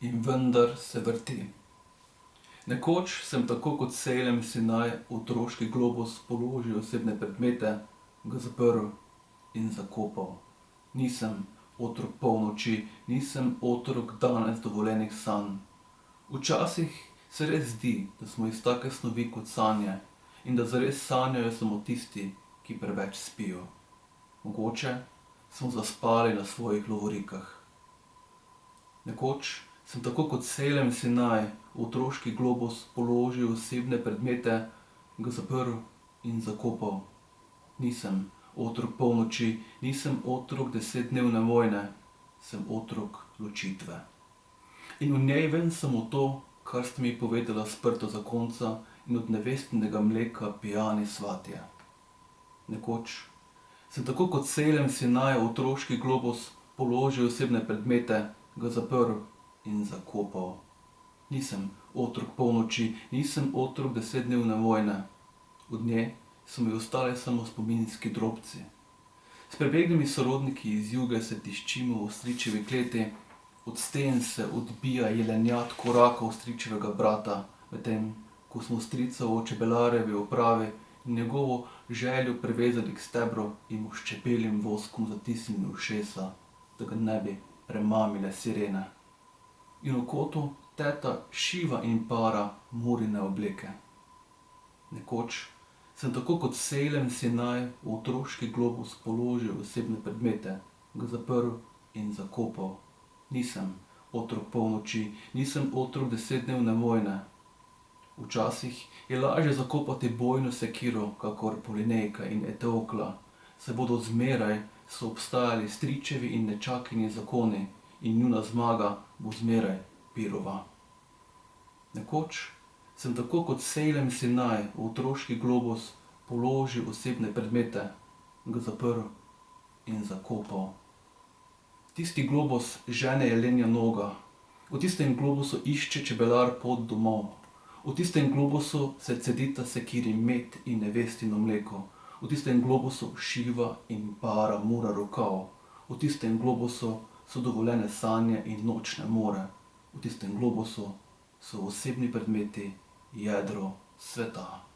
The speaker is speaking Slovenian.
in vendar se vrti. Nekoč sem tako kot Selem Sinaj v otroški globus položil osebne predmete, ga zaprl in zakopal. Nisem otrok polnoči, nisem otrok danes dovoljenih sanj. Včasih se res zdi, da smo iz take snovi kot sanje in da zares sanjajo samo tisti, ki preveč spijo. Mogoče smo zaspali na svojih lovorikah. Nekoč sem tako kot Selem Sinaj v otroški globus položil osebne predmete, ga zaprl in zakopal. Nisem otrok polnoči, nisem otrok 10-dnevne vojne, sem otrok ločitve. In v njej vem samo to, kar sta mi povedala sprta zakonca in od nevestinega mleka pijani svatje. Nekoč sem tako kot Selem Sinaj v otroški globus položil osebne predmete, ga zaprl in zakopal. Nisem otrok polnoči, nisem otrok 10-dnevne vojne. Od nje so mi ostali samo spominski drobci. S prebeglimi sorodniki iz Juge se tiščimo v stričevi kleti, od sten se odbija jelenjad korakov stričevega brata, medtem ko smo strica v čebelarjevi opravi in njegovo željo privezali k stebru in mu s čebeljim voskom zatisnili ušesa, da ga ne bi premamile sirene. In v kotu teta šiva in para Murine obleke. Nekoč sem tako kot Selem Sinaj v otroški globus položil osebne predmete, ga zaprl in zakopal. Nisem otrok polnoči, nisem otrok 10-dnevne vojne. Včasih je lažje zakopati bojno sekiro, kakor Polinejka in Eteokla, saj bodo zmeraj soobstajali stričevi in nečakini zakoni in njuna zmaga bo zmeraj Pirova. Nekoč sem tako kot Selem Sinaj v otroški globus položil osebne predmete, ga zaprl in zakopal. Tisti globus žene jelenja noga, v tistem globusu išče čebelar pot domov. V tistem globusu se cedita sekiri med in nevestino mleko. V tistem globusu šiva in para Mura rokav. V tistem globusu so dovoljene sanje in nočne more. V tistem globusu so osebni predmeti jedro sveta.